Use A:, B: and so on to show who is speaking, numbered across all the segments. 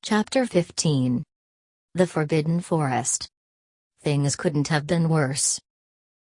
A: Chapter 15. The Forbidden Forest. Things couldn't have been worse.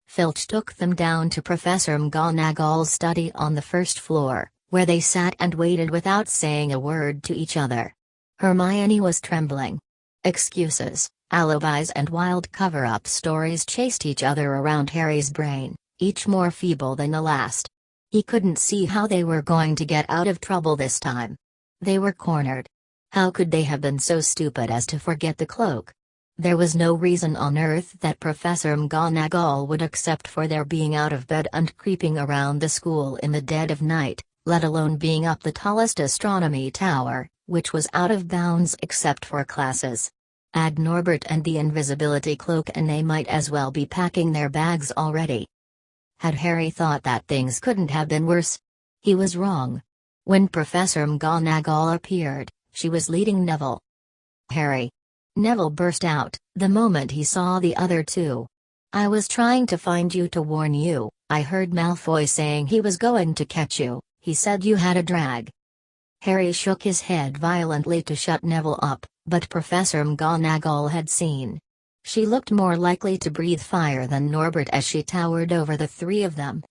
A: Filch took them down to Professor McGonagall's study on the first floor, where they sat and waited without saying a word to each other. Hermione was trembling. Excuses, alibis and wild cover-up stories chased each other around Harry's brain, each more feeble than the last. He couldn't see how they were going to get out of trouble this time. They were cornered. How could they have been so stupid as to forget the cloak? There was no reason on earth that Professor McGonagall would accept for their being out of bed and creeping around the school in the dead of night, let alone being up the tallest astronomy tower, which was out of bounds except for classes. Add Norbert and the invisibility cloak and they might as well be packing their bags already. Had Harry thought that things couldn't have been worse? He was wrong. When Professor McGonagall appeared, she was leading Neville. "Harry!" Neville burst out, the moment he saw the other two. "I was trying to find you to warn you. I heard Malfoy saying he was going to catch you. He said you had a drag." Harry shook his head violently to shut Neville up, but Professor McGonagall had seen. She looked more likely to breathe fire than Norbert as she towered over the three of them.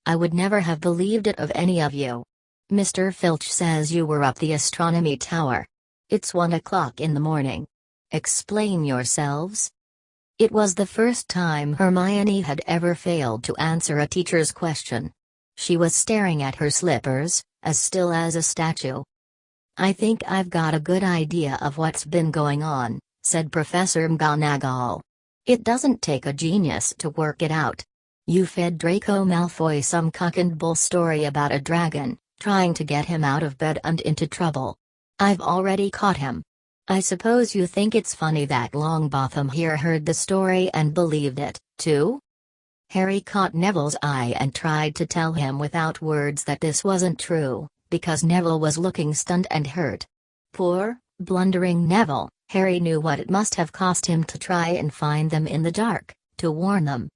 A: "I would never have believed it of any of you. Mr. Filch says you were up the astronomy tower. It's 1 o'clock in the morning. Explain yourselves." It was the first time Hermione had ever failed to answer a teacher's question. She was staring at her slippers, as still as a statue. "I think I've got a good idea of what's been going on," said Professor McGonagall. "It doesn't take a genius to work it out. You fed Draco Malfoy some cock and bull story about a dragon, trying to get him out of bed and into trouble. I've already caught him. I suppose you think it's funny that Longbottom here heard the story and believed it, too?" Harry caught Neville's eye and tried to tell him without words that this wasn't true, because Neville was looking stunned and hurt. Poor, blundering Neville. Harry knew what it must have cost him to try and find them in the dark, to warn them.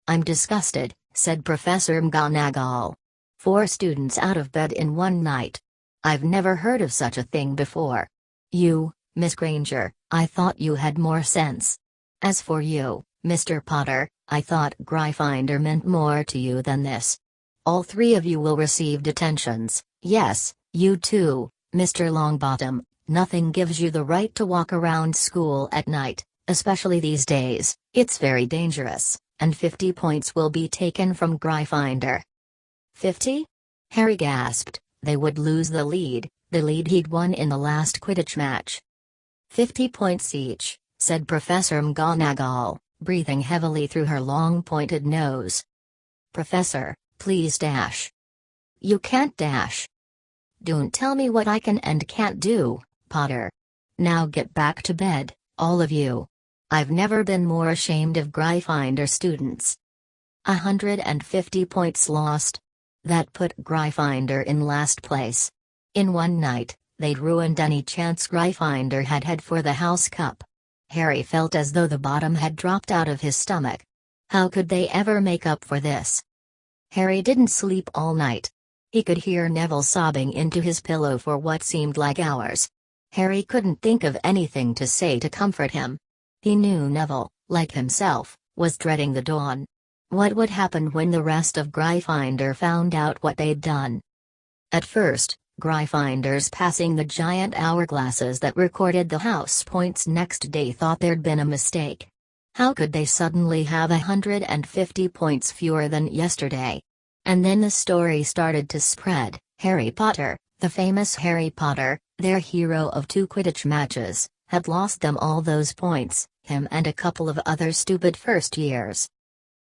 A: "I'm disgusted," said Professor McGonagall. 4 students out of bed in one night. I've never heard of such a thing before. You, Miss Granger, I thought you had more sense. As for you, Mr. Potter, I thought Gryffindor meant more to you than this. All 3 of you will receive detentions. Yes, you too, Mr. Longbottom. Nothing gives you the right to walk around school at night, especially these days. It's very dangerous, and 50 points will be taken from Gryffindor." 50? Harry gasped. They would lose the lead he'd won in the last Quidditch match. 50 points each, said Professor McGonagall, breathing heavily through her long pointed nose. "Professor, please dash." "You can't dash." "Don't tell me what I can and can't do, Potter. Now get back to bed, all of you. I've never been more ashamed of Gryffindor students. 150 points lost. That put Gryffindor in last place. In one night, they'd ruined any chance Gryffindor had had for the House Cup. Harry felt as though the bottom had dropped out of his stomach. How could they ever make up for this? Harry didn't sleep all night. He could hear Neville sobbing into his pillow for what seemed like hours. Harry couldn't think of anything to say to comfort him. He knew Neville, like himself, was dreading the dawn. What would happen when the rest of Gryffindor found out what they'd done? At first, Gryffindors passing the giant hourglasses that recorded the house points next day thought there'd been a mistake. How could they suddenly have 150 points fewer than yesterday? And then the story started to spread. Harry Potter, the famous Harry Potter, their hero of 2 Quidditch matches, had lost them all those points, him and a couple of other stupid first years.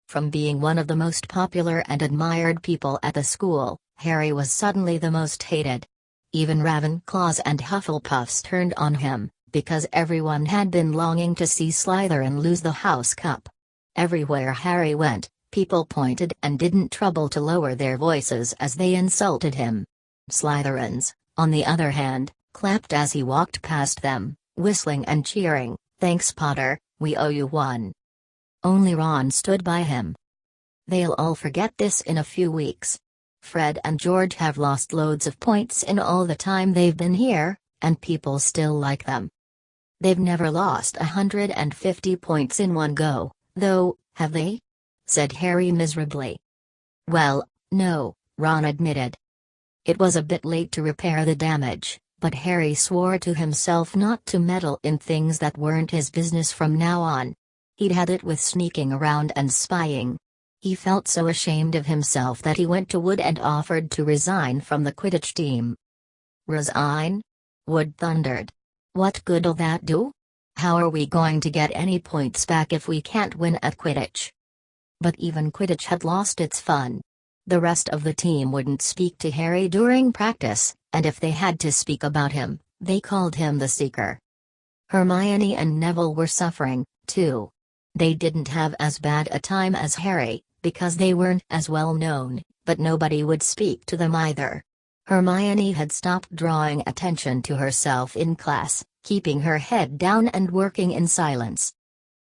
A: From being one of the most popular and admired people at the school, Harry was suddenly the most hated. Even Ravenclaws and Hufflepuffs turned on him, because everyone had been longing to see Slytherin lose the House Cup. Everywhere Harry went, people pointed and didn't trouble to lower their voices as they insulted him. Slytherins, on the other hand, clapped as he walked past them, whistling and cheering, "Thanks Potter, we owe you one." Only Ron stood by him. "They'll all forget this in a few weeks. Fred and George have lost loads of points in all the time they've been here, and people still like them. They've never lost 150 points in one go, though, have they? Said Harry miserably. Well, no, Ron admitted. It was a bit late to repair the damage, but Harry swore to himself not to meddle in things that weren't his business from now on. He'd had it with sneaking around and spying. He felt so ashamed of himself that he went to Wood and offered to resign from the Quidditch team. Resign? Wood thundered. What good'll that do? How are we going to get any points back if we can't win at Quidditch? But even Quidditch had lost its fun. The rest of the team wouldn't speak to Harry during practice, and if they had to speak about him, they called him the Seeker. Hermione and Neville were suffering, too. They didn't have as bad a time as Harry, because they weren't as well known, but nobody would speak to them either. Hermione had stopped drawing attention to herself in class, keeping her head down and working in silence.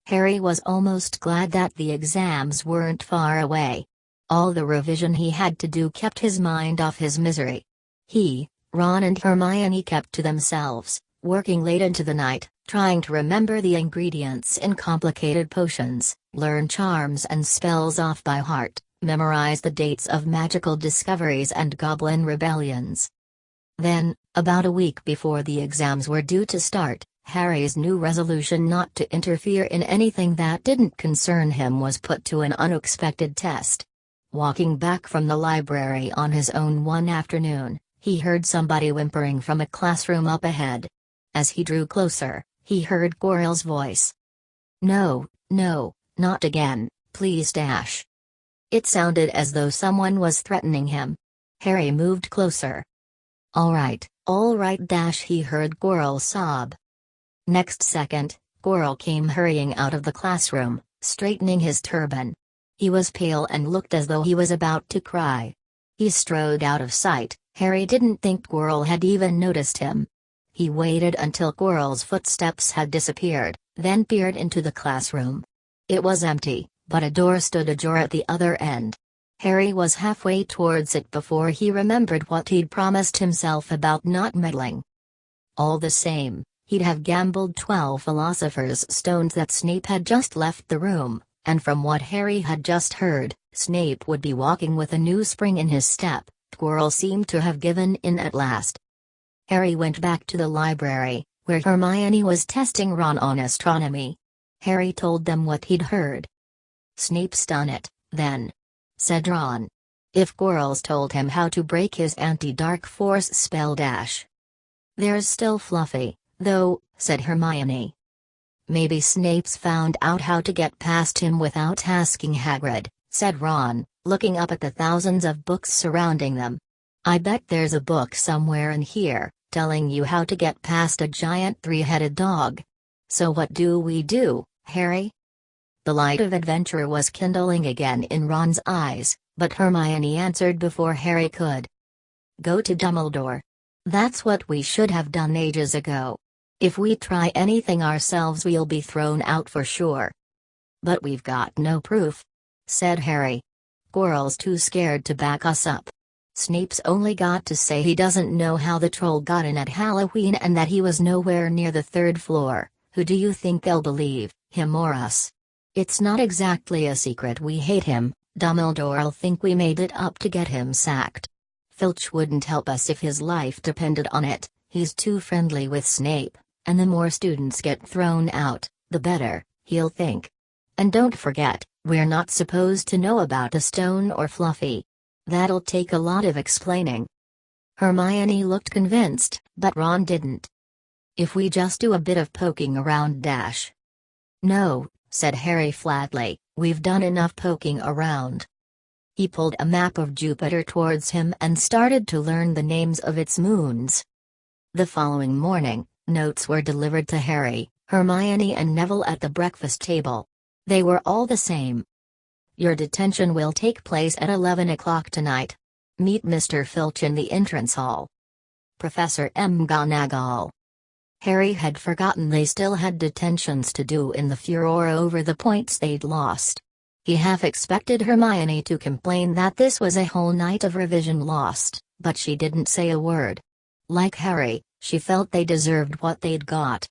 A: Harry was almost glad that the exams weren't far away. All the revision he had to do kept his mind off his misery. He, Ron and Hermione kept to themselves, working late into the night, trying to remember the ingredients in complicated potions, learn charms and spells off by heart, memorize the dates of magical discoveries and goblin rebellions. Then, about a week before the exams were due to start, Harry's new resolution not to interfere in anything that didn't concern him was put to an unexpected test. Walking back from the library on his own one afternoon, he heard somebody whimpering from a classroom up ahead. As he drew closer, he heard Quirrell's voice. No, no, not again, please dash. It sounded as though someone was threatening him. Harry moved closer. All right, dash, he heard Quirrell sob. Next second, Quirrell came hurrying out of the classroom, straightening his turban. He was pale and looked as though he was about to cry. He strode out of sight. Harry didn't think Quirrell had even noticed him. He waited until Quirrell's footsteps had disappeared, then peered into the classroom. It was empty, but a door stood ajar at the other end. Harry was halfway towards it before he remembered what he'd promised himself about not meddling. All the same, he'd have gambled 12 Philosopher's Stones that Snape had just left the room, and from what Harry had just heard, Snape would be walking with a new spring in his step. Quirrell seemed to have given in at last. Harry went back to the library, where Hermione was testing Ron on astronomy. Harry told them what he'd heard. Snape's done it, then, said Ron. If Quirrell's told him how to break his anti-dark force spell dash. There's still Fluffy, though, said Hermione. Maybe Snape's found out how to get past him without asking Hagrid, said Ron, looking up at the thousands of books surrounding them. I bet there's a book somewhere in here, telling you how to get past a giant three-headed dog. So what do we do, Harry? The light of adventure was kindling again in Ron's eyes, but Hermione answered before Harry could. Go to Dumbledore. That's what we should have done ages ago. If we try anything ourselves we'll be thrown out for sure. But we've got no proof, said Harry. Quirrell's too scared to back us up. Snape's only got to say he doesn't know how the troll got in at Halloween and that he was nowhere near the third floor. Who do you think they'll believe, him or us? It's not exactly a secret we hate him. Dumbledore'll think we made it up to get him sacked. Filch wouldn't help us if his life depended on it. He's too friendly with Snape, and the more students get thrown out, the better, he'll think. And don't forget, we're not supposed to know about a stone or Fluffy. That'll take a lot of explaining. Hermione looked convinced, but Ron didn't. If we just do a bit of poking around dash. No, said Harry flatly, we've done enough poking around. He pulled a map of Jupiter towards him and started to learn the names of its moons. The following morning, notes were delivered to Harry, Hermione and Neville at the breakfast table. They were all the same. Your detention will take place at 11 o'clock tonight. Meet Mr. Filch in the entrance hall. Professor McGonagall. Harry had forgotten they still had detentions to do in the furor over the points they'd lost. He half expected Hermione to complain that this was a whole night of revision lost, but she didn't say a word. Like Harry, She felt they deserved what they'd got.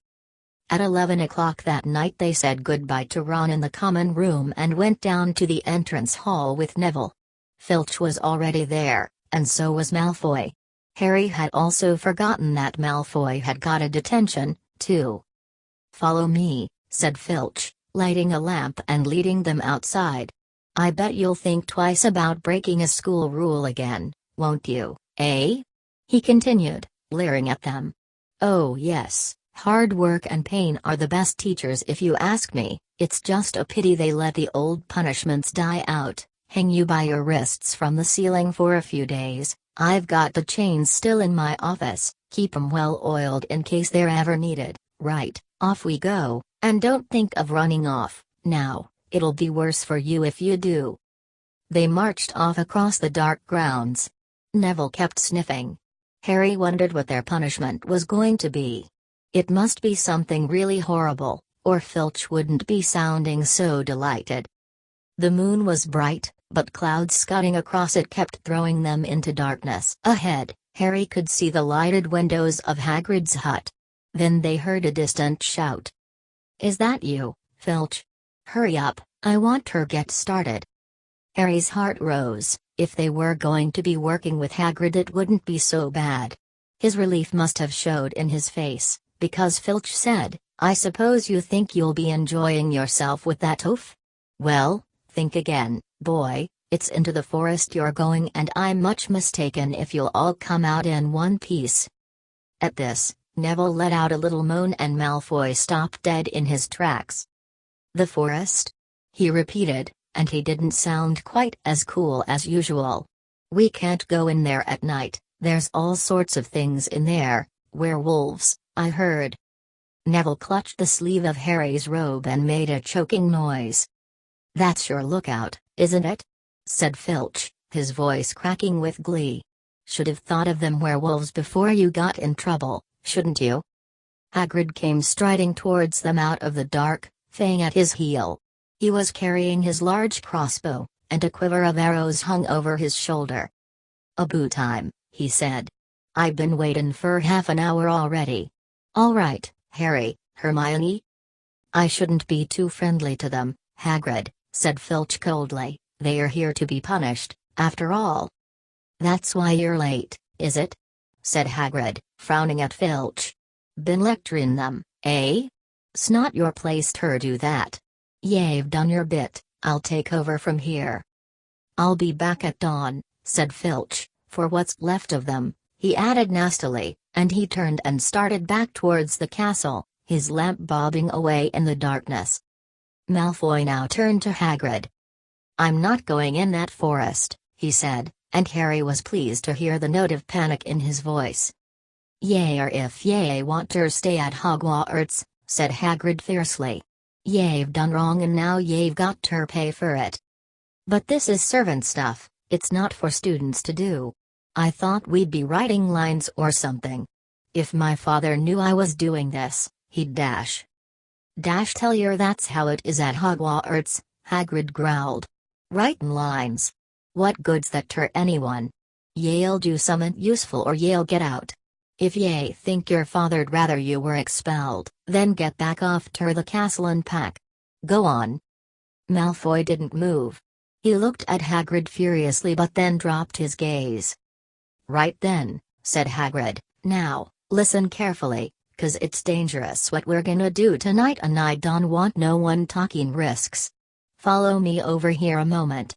A: At 11 o'clock that night they said goodbye to Ron in the common room and went down to the entrance hall with Neville. Filch was already there, and so was Malfoy. Harry had also forgotten that Malfoy had got a detention, too. "Follow me," said Filch, lighting a lamp and leading them outside. "I bet you'll think twice about breaking a school rule again, won't you, eh?" he continued, leering at them. "Oh yes, hard work and pain are the best teachers if you ask me. It's just a pity they let the old punishments die out, hang you by your wrists from the ceiling for a few days. I've got the chains still in my office, keep 'em well oiled in case they're ever needed. Right, off we go, and don't think of running off, now, it'll be worse for you if you do." They marched off across the dark grounds. Neville kept sniffing. Harry wondered what their punishment was going to be. It must be something really horrible, or Filch wouldn't be sounding so delighted. The moon was bright, but clouds scudding across it kept throwing them into darkness. Ahead, Harry could see the lighted windows of Hagrid's hut. Then they heard a distant shout. "Is that you, Filch? Hurry up, I want her get started." Harry's heart rose. If they were going to be working with Hagrid it wouldn't be so bad. His relief must have showed in his face, because Filch said, "I suppose you think you'll be enjoying yourself with that oaf? Well, think again, boy, it's into the forest you're going and I'm much mistaken if you'll all come out in one piece." At this, Neville let out a little moan and Malfoy stopped dead in his tracks. "The forest?" he repeated, and he didn't sound quite as cool as usual. "We can't go in there at night, there's all sorts of things in there, werewolves, I heard." Neville clutched the sleeve of Harry's robe and made a choking noise. "That's your lookout, isn't it?" said Filch, his voice cracking with glee. "Should have thought of them werewolves before you got in trouble, shouldn't you?" Hagrid came striding towards them out of the dark, Fang at his heel. He was carrying his large crossbow, and a quiver of arrows hung over his shoulder. "About time," he said. "I've been waitin' for half an hour already. All right, Harry, Hermione?" "I shouldn't be too friendly to them, Hagrid," said Filch coldly. "They're here to be punished, after all." "That's why you're late, is it?" said Hagrid, frowning at Filch. "Been lecturing them, eh? 'S not your place to do that. You've done your bit, I'll take over from here." "I'll be back at dawn," said Filch, "for what's left of them," he added nastily, and he turned and started back towards the castle, his lamp bobbing away in the darkness. Malfoy now turned to Hagrid. "I'm not going in that forest," he said, and Harry was pleased to hear the note of panic in his voice. "Yea, or if ye want ter stay at Hogwarts," said Hagrid fiercely. "Ye've done wrong and now ye've got ter pay for it." "But this is servant stuff, it's not for students to do. I thought we'd be writing lines or something. If my father knew I was doing this, he'd dash tell yer that's how it is at Hogwarts," Hagrid growled. "Writin' lines? What good's that ter anyone? Ye'll do summat useful or ye'll get out. If ye think your father'd rather you were expelled, then get back off ter the castle and pack. Go on." Malfoy didn't move. He looked at Hagrid furiously but then dropped his gaze. "Right then," said Hagrid, "now, listen carefully, 'cause it's dangerous what we're gonna do tonight and I don't want no one talking risks. Follow me over here a moment."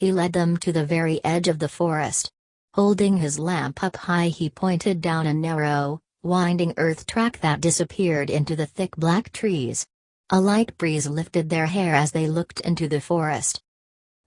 A: He led them to the very edge of the forest. Holding his lamp up high he pointed down a narrow, winding earth track that disappeared into the thick black trees. A light breeze lifted their hair as they looked into the forest.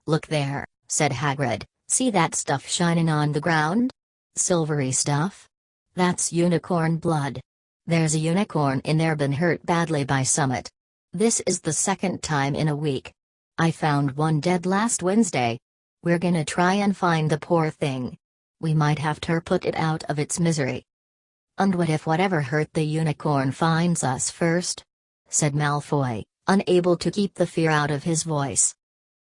A: "Look there," said Hagrid, "see that stuff shining on the ground? Silvery stuff? That's unicorn blood. There's a unicorn in there been hurt badly by summit. This is the second time in a week. I found one dead last Wednesday. We're gonna try and find the poor thing. We might have to put it out of its misery." "And what if whatever hurt the unicorn finds us first?" said Malfoy, unable to keep the fear out of his voice.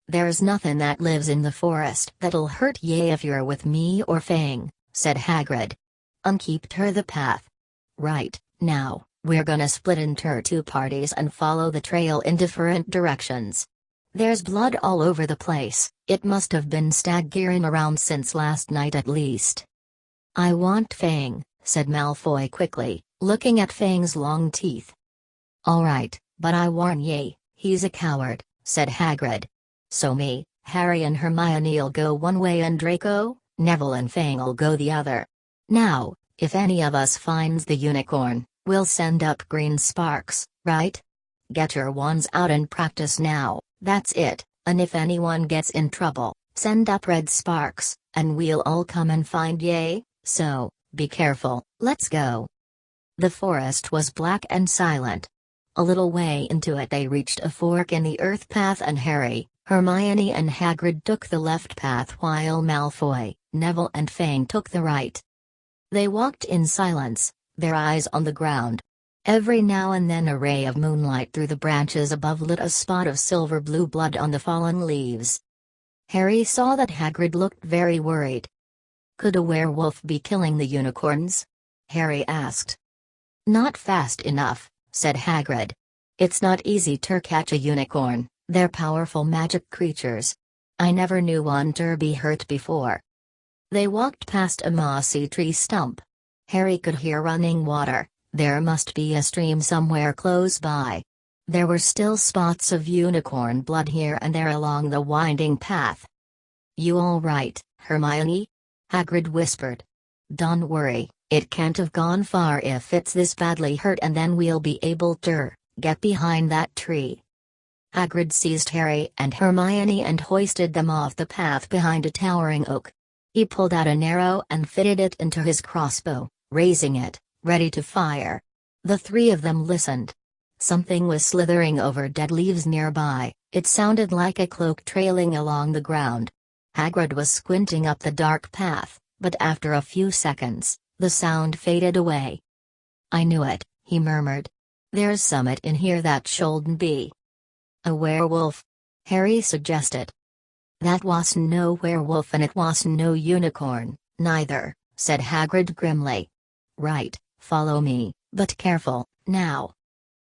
A: "There's nothing that lives in the forest that'll hurt ye if you're with me or Fang," said Hagrid. "And keep ter the path, Right, now, we're gonna split into two parties and follow the trail in different directions. There's blood all over the place, it must have been staggering around since last night at least. I want Fang, said Malfoy quickly, looking at Fang's long teeth. Alright, but I warn ye, he's a coward, said Hagrid. So me, Harry and Hermione'll go one way and Draco, Neville and Fang'll go the other. Now, if any of us finds the unicorn, we'll send up green sparks, right? Get your wands out and practice now, that's it, and if anyone gets in trouble, send up red sparks, and we'll all come and find ye, so, be careful, let's go. The forest was black and silent. A little way into it they reached a fork in the earth path and Harry, Hermione and Hagrid took the left path while Malfoy, Neville and Fang took the right. They walked in silence, their eyes on the ground. Every now and then a ray of moonlight through the branches above lit a spot of silver-blue blood on the fallen leaves. Harry saw that Hagrid looked very worried. Could a werewolf be killing the unicorns? Harry asked. Not fast enough, said Hagrid. It's not easy to catch a unicorn, they're powerful magic creatures. I never knew one to be hurt before. They walked past a mossy tree stump. Harry could hear running water. There must be a stream somewhere close by. There were still spots of unicorn blood here and there along the winding path. You all right, Hermione? Hagrid whispered. Don't worry, it can't have gone far if it's this badly hurt and then we'll be able to get behind that tree. Hagrid seized Harry and Hermione and hoisted them off the path behind a towering oak. He pulled out an arrow and fitted it into his crossbow, raising it, ready to fire. The three of them listened. Something was slithering over dead leaves nearby, it sounded like a cloak trailing along the ground. Hagrid was squinting up the dark path, but after a few seconds, the sound faded away. I knew it, he murmured. There's summit in here that shouldn't be. A werewolf? Harry suggested. That was no werewolf and it was no unicorn, neither, said Hagrid grimly. Right, follow me, but careful, now.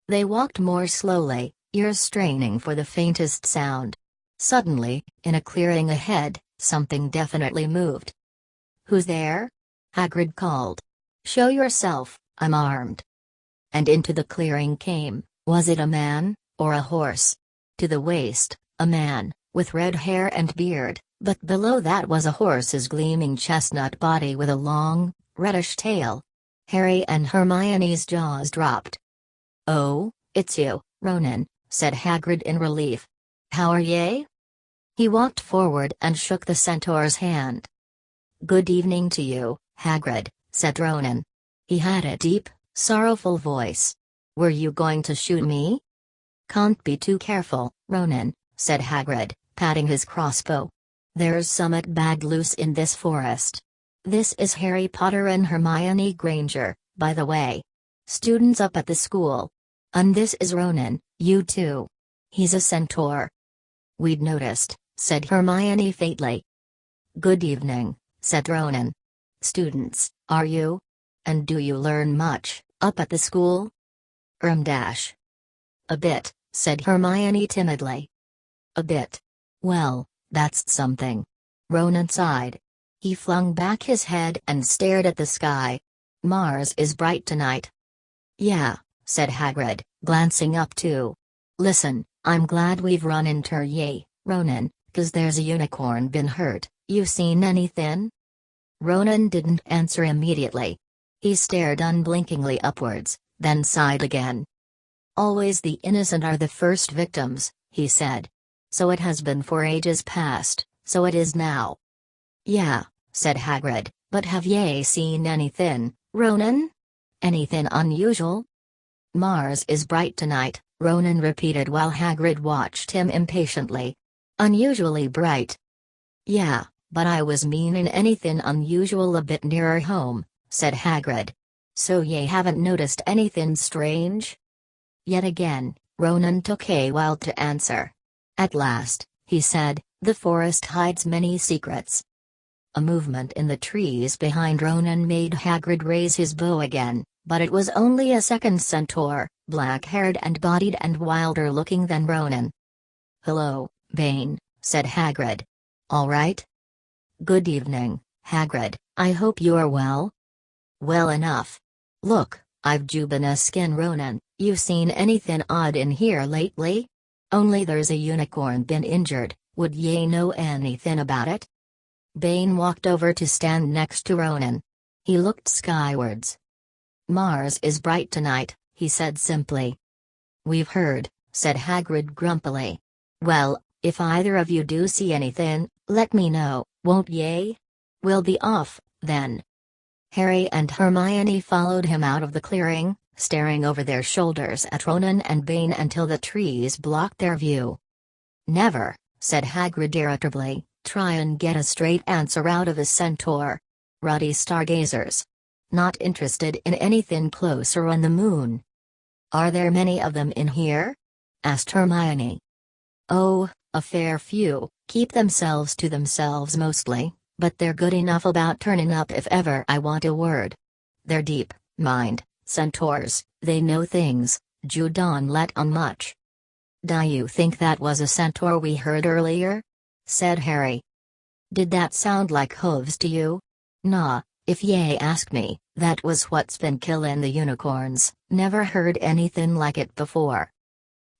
A: They walked more slowly, ears straining for the faintest sound. Suddenly, in a clearing ahead, something definitely moved. Who's there? Hagrid called. Show yourself, I'm armed. And into the clearing came, was it a man, or a horse? To the waist, a man, with red hair and beard, but below that was a horse's gleaming chestnut body with a long, reddish tail. Harry and Hermione's jaws dropped. Oh, it's you, Ronan, said Hagrid in relief. How are ye? He walked forward and shook the centaur's hand. Good evening to you, Hagrid, said Ronan. He had a deep, sorrowful voice. Were you going to shoot me? Can't be too careful, Ronan, said Hagrid, patting his crossbow. There's somewhat bad loose in this forest. This is Harry Potter and Hermione Granger, by the way. Students up at the school. And this is Ronan, you too. He's a centaur. We'd noticed, said Hermione faintly. Good evening, said Ronan. Students, are you? And do you learn much, up at the school? Dash. A bit, said Hermione timidly. A bit. Well, that's something. Ronan sighed. He flung back his head and stared at the sky. Mars is bright tonight. Yeah, said Hagrid, glancing up too. Listen, I'm glad we've run into ye, Ronan, 'cause there's a unicorn been hurt. You seen anything? Ronan didn't answer immediately. He stared unblinkingly upwards, then sighed again. Always the innocent are the first victims, he said. So it has been for ages past, so it is now. Yeah, said Hagrid, but have ye seen anything, Ronan? Anything unusual? Mars is bright tonight, Ronan repeated while Hagrid watched him impatiently. Unusually bright. Yeah, but I was meaning anything unusual a bit nearer home, said Hagrid. So ye haven't noticed anything strange? Yet again, Ronan took a while to answer. At last, he said, the forest hides many secrets. A movement in the trees behind Ronan made Hagrid raise his bow again, but it was only a second centaur, black-haired and bodied and wilder looking than Ronan. "Hello, Bane," said Hagrid. "All right?" "Good evening, Hagrid, I hope you're well." "Well enough. Look, I've Jubina skin Ronan, you seen anything odd in here lately? Only there's a unicorn been injured, would ye know anything about it?" Bane walked over to stand next to Ronan. He looked skywards. "Mars is bright tonight," he said simply. "We've heard," said Hagrid grumpily. "Well, if either of you do see anything, let me know, won't ye? We'll be off, then." Harry and Hermione followed him out of the clearing, staring over their shoulders at Ronan and Bane until the trees blocked their view. "Never," said Hagrid irritably, "try and get a straight answer out of a centaur. Ruddy stargazers. Not interested in anything closer on the moon." "Are there many of them in here?" asked Hermione. "Oh, a fair few, keep themselves to themselves mostly, but they're good enough about turning up if ever I want a word. They're deep, mind, centaurs, they know things, Judon let on much." "Do you think that was a centaur we heard earlier?" said Harry. "Did that sound like hooves to you? Nah, if ye ask me, that was what's been killing the unicorns, never heard anything like it before."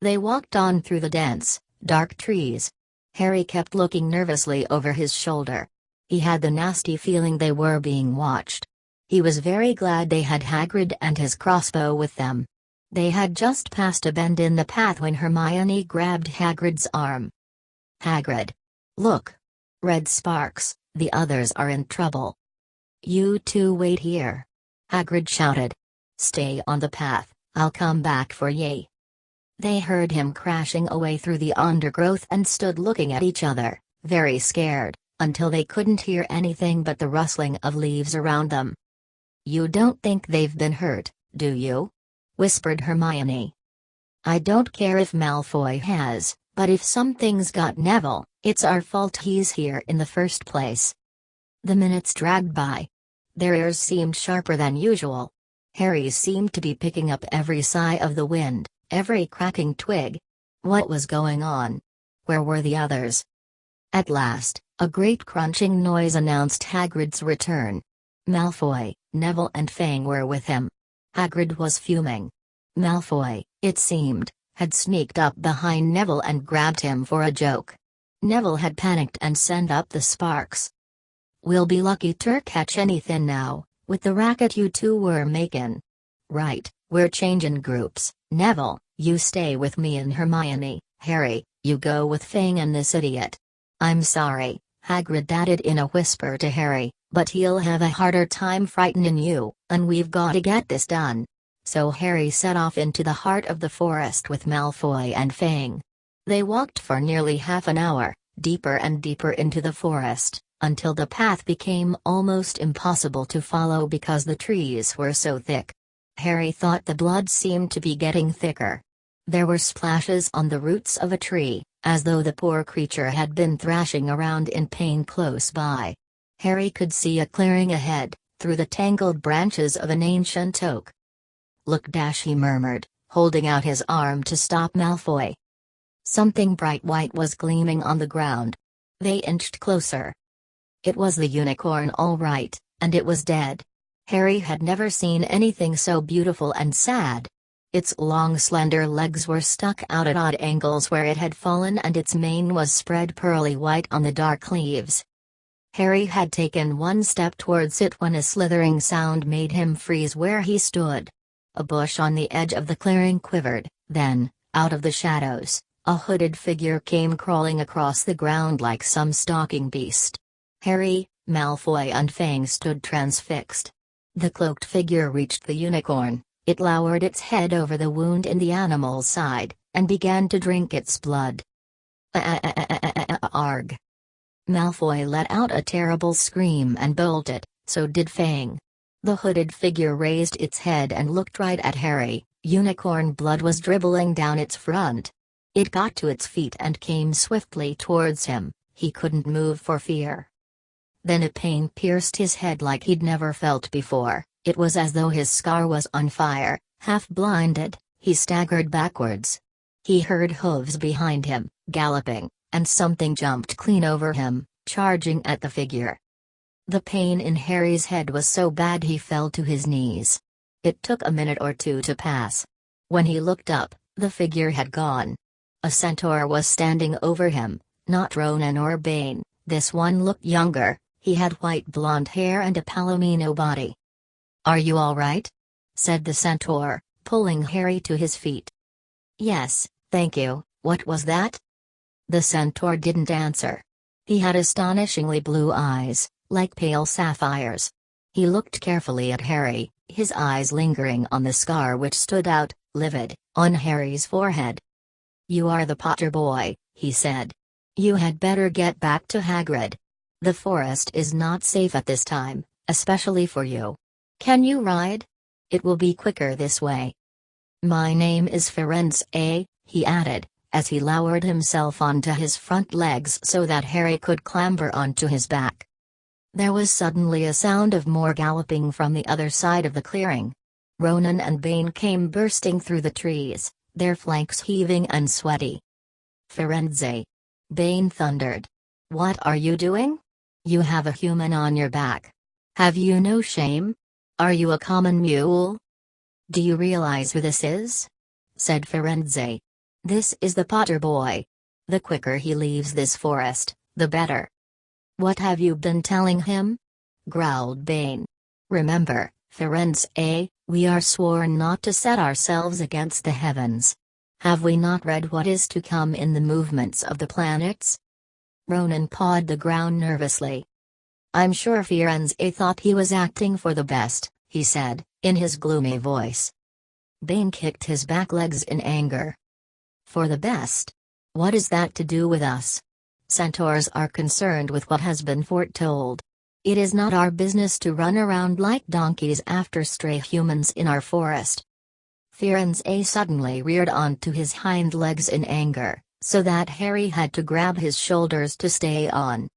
A: They walked on through the dense, dark trees. Harry kept looking nervously over his shoulder. He had the nasty feeling they were being watched. He was very glad they had Hagrid and his crossbow with them. They had just passed a bend in the path when Hermione grabbed Hagrid's arm. "Hagrid! Look! Red sparks, the others are in trouble." "You two wait here," Hagrid shouted. "Stay on the path, I'll come back for ye." They heard him crashing away through the undergrowth and stood looking at each other, very scared, until they couldn't hear anything but the rustling of leaves around them. "You don't think they've been hurt, do you?" whispered Hermione. "I don't care if Malfoy has, but if something's got Neville, it's our fault he's here in the first place." The minutes dragged by. Their ears seemed sharper than usual. Harry's seemed to be picking up every sigh of the wind, every cracking twig. What was going on? Where were the others? At last, a great crunching noise announced Hagrid's return. Malfoy, Neville and Fang were with him. Hagrid was fuming. Malfoy, it seemed, had sneaked up behind Neville and grabbed him for a joke. Neville had panicked and sent up the sparks. "We'll be lucky to catch anything now, with the racket you two were making." "Right, we're changing groups. Neville, you stay with me and Hermione. Harry, you go with Fang and this idiot." "I'm sorry," Hagrid added in a whisper to Harry, "but he'll have a harder time frightening you, and we've got to get this done." So Harry set off into the heart of the forest with Malfoy and Fang. They walked for nearly half an hour, deeper and deeper into the forest, until the path became almost impossible to follow because the trees were so thick. Harry thought the blood seemed to be getting thicker. There were splashes on the roots of a tree, as though the poor creature had been thrashing around in pain close by. Harry could see a clearing ahead, through the tangled branches of an ancient oak. "Look!" he murmured, holding out his arm to stop Malfoy. Something bright white was gleaming on the ground. They inched closer. It was the unicorn all right, and it was dead. Harry had never seen anything so beautiful and sad. Its long slender legs were stuck out at odd angles where it had fallen and its mane was spread pearly white on the dark leaves. Harry had taken one step towards it when a slithering sound made him freeze where he stood. A bush on the edge of the clearing quivered, then, out of the shadows, a hooded figure came crawling across the ground like some stalking beast. Harry, Malfoy and Fang stood transfixed. The cloaked figure reached the unicorn, it lowered its head over the wound in the animal's side, and began to drink its blood. Arg! Malfoy let out a terrible scream and bolted, so did Fang. The hooded figure raised its head and looked right at Harry. Unicorn blood was dribbling down its front. It got to its feet and came swiftly towards him. He couldn't move for fear. Then a pain pierced his head like he'd never felt before, It was as though his scar was on fire. Half blinded, he staggered backwards. He heard hooves behind him, galloping, and something jumped clean over him, charging at the figure. The pain in Harry's head was so bad he fell to his knees. It took a minute or two to pass. When he looked up, the figure had gone. A centaur was standing over him, not Ronan or Bane. This one looked younger. He had white blonde hair and a palomino body. "Are you all right?" said the centaur, pulling Harry to his feet. "Yes, thank you. What was that?" The centaur didn't answer. He had astonishingly blue eyes, like pale sapphires. He looked carefully at Harry, his eyes lingering on the scar which stood out, livid, on Harry's forehead. "You are the Potter boy," he said. "You had better get back to Hagrid. The forest is not safe at this time, especially for you. Can you ride? It will be quicker this way." "My name is Firenze," he added, as he lowered himself onto his front legs so that Harry could clamber onto his back. There was suddenly a sound of more galloping from the other side of the clearing. Ronan and Bane came bursting through the trees, their flanks heaving and sweaty. "Firenze!" Bane thundered. "What are you doing? You have a human on your back. Have you no shame? Are you a common mule?" "Do you realize who this is?" said Firenze. "This is the Potter boy. The quicker he leaves this forest, the better." "What have you been telling him?" growled Bane. "Remember, Firenze, we are sworn not to set ourselves against the heavens. Have we not read what is to come in the movements of the planets?" Ronan pawed the ground nervously. "I'm sure Firenze thought he was acting for the best," he said, in his gloomy voice. Bane kicked his back legs in anger. "For the best? What is that to do with us? Centaurs are concerned with what has been foretold. It is not our business to run around like donkeys after stray humans in our forest." Firenze suddenly reared onto his hind legs in anger, so that Harry had to grab his shoulders to stay on.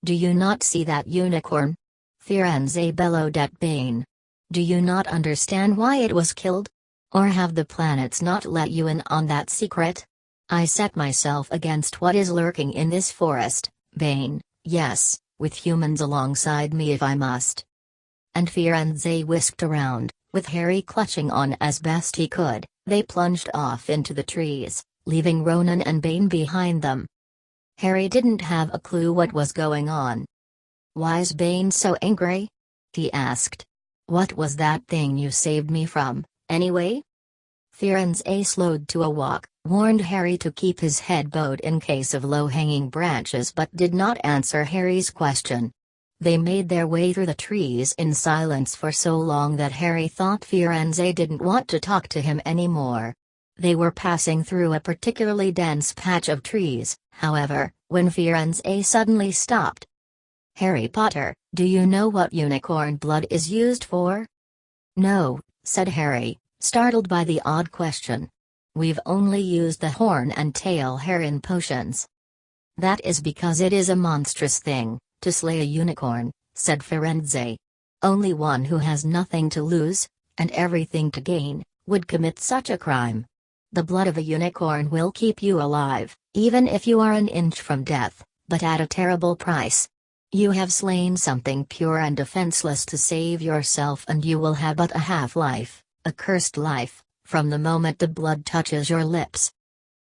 A: "Do you not see that unicorn?" Firenze bellowed at Bane. "Do you not understand why it was killed? Or have the planets not let you in on that secret? I set myself against what is lurking in this forest, Bane, yes, with humans alongside me if I must." And Firenze whisked around, with Harry clutching on as best he could. They plunged off into the trees, leaving Ronan and Bane behind them. Harry didn't have a clue what was going on. "Why's Bane so angry?" he asked. "What was that thing you saved me from, anyway?" Firenze slowed to a walk, warned Harry to keep his head bowed in case of low-hanging branches but did not answer Harry's question. They made their way through the trees in silence for so long that Harry thought Firenze didn't want to talk to him anymore. They were passing through a particularly dense patch of trees, however, when Firenze suddenly stopped. "Harry Potter, do you know what unicorn blood is used for?" "No," said Harry, startled by the odd question. "We've only used the horn and tail hair in potions." "That is because it is a monstrous thing to slay a unicorn," said Firenze. "Only one who has nothing to lose, and everything to gain, would commit such a crime. The blood of a unicorn will keep you alive, even if you are an inch from death, but at a terrible price. You have slain something pure and defenseless to save yourself, and you will have but a half-life, a cursed life, from the moment the blood touches your lips."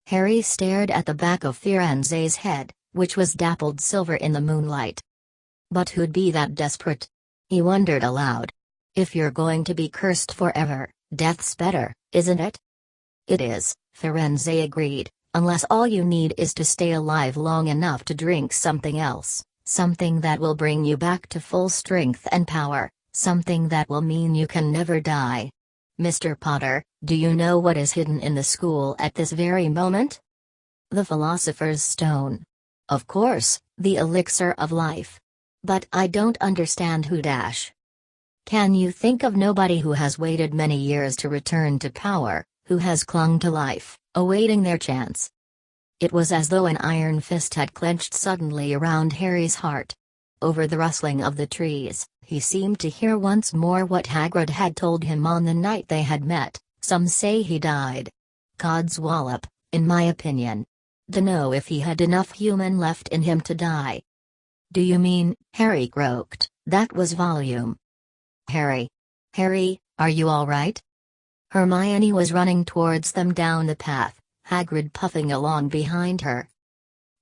A: Harry stared at the back of Firenze's head, which was dappled silver in the moonlight. But who'd be that desperate? He wondered aloud. "If you're going to be cursed forever, death's better, isn't it?" "It is," Firenze agreed, "unless all you need is to stay alive long enough to drink something else, something that will bring you back to full strength and power, something that will mean you can never die. Mr. Potter, do you know what is hidden in the school at this very moment?" "The Philosopher's Stone. Of course, the elixir of life. But I don't understand who dash. Can you think of nobody who has waited many years to return to power, who has clung to life, awaiting their chance?" It was as though an iron fist had clenched suddenly around Harry's heart. Over the rustling of the trees, he seemed to hear once more what Hagrid had told him on the night they had met. Some say he died. Codswallop, in my opinion. Dunno if he had enough human left in him to die. Do you mean, Harry croaked, that was volume. Harry, are you all right? Hermione was running towards them down the path, Hagrid puffing along behind her.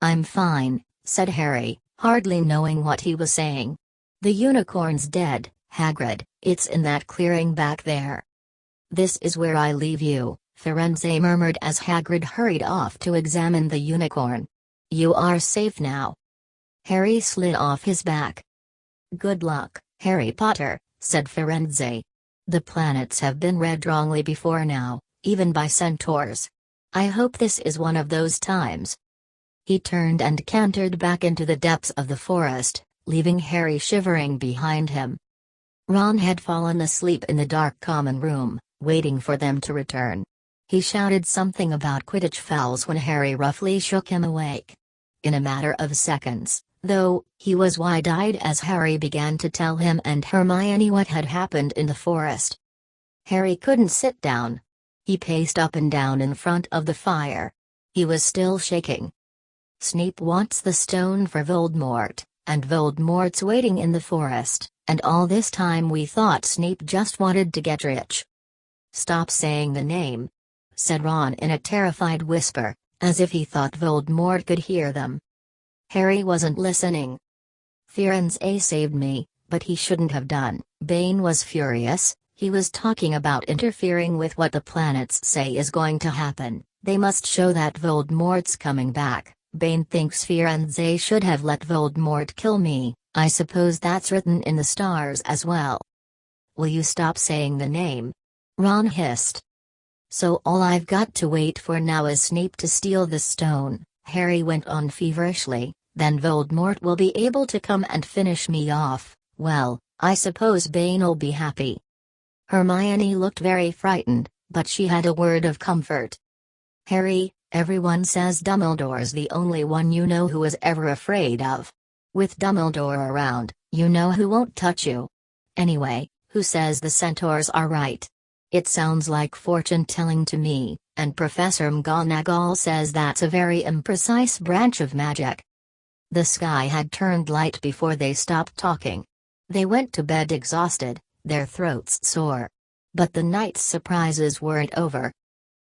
A: I'm fine, said Harry, hardly knowing what he was saying. The unicorn's dead, Hagrid, it's in that clearing back there. This is where I leave you, Firenze murmured as Hagrid hurried off to examine the unicorn. You are safe now. Harry slid off his back. Good luck, Harry Potter, said Firenze. The planets have been read wrongly before now, even by centaurs. I hope this is one of those times. He turned and cantered back into the depths of the forest, leaving Harry shivering behind him. Ron had fallen asleep in the dark common room, waiting for them to return. He shouted something about Quidditch fouls when Harry roughly shook him awake. In a matter of seconds, though, he was wide-eyed as Harry began to tell him and Hermione what had happened in the forest. Harry couldn't sit down. He paced up and down in front of the fire. He was still shaking. Snape wants the stone for Voldemort, and Voldemort's waiting in the forest, and all this time we thought Snape just wanted to get rich. Stop saying the name, said Ron in a terrified whisper, as if he thought Voldemort could hear them. Harry wasn't listening. Firenze saved me, but he shouldn't have done. Bane was furious. He was talking about interfering with what the planets say is going to happen. They must show that Voldemort's coming back. Bane thinks Firenze should have let Voldemort kill me. I suppose that's written in the stars as well. Will you stop saying the name? Ron hissed. So all I've got to wait for now is Snape to steal the stone, Harry went on feverishly. Then Voldemort will be able to come and finish me off. Well, I suppose Bane'll be happy. Hermione looked very frightened, but she had a word of comfort. Harry, everyone says Dumbledore's the only one you know who is ever afraid of. With Dumbledore around, you know who won't touch you. Anyway, who says the centaurs are right? It sounds like fortune-telling to me, and Professor McGonagall says that's a very imprecise branch of magic. The sky had turned light before they stopped talking. They went to bed exhausted, their throats sore. But the night's surprises weren't over.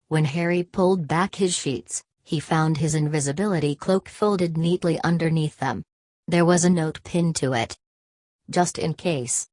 A: When Harry pulled back his sheets, he found his invisibility cloak folded neatly underneath them. There was a note pinned to it. Just in case.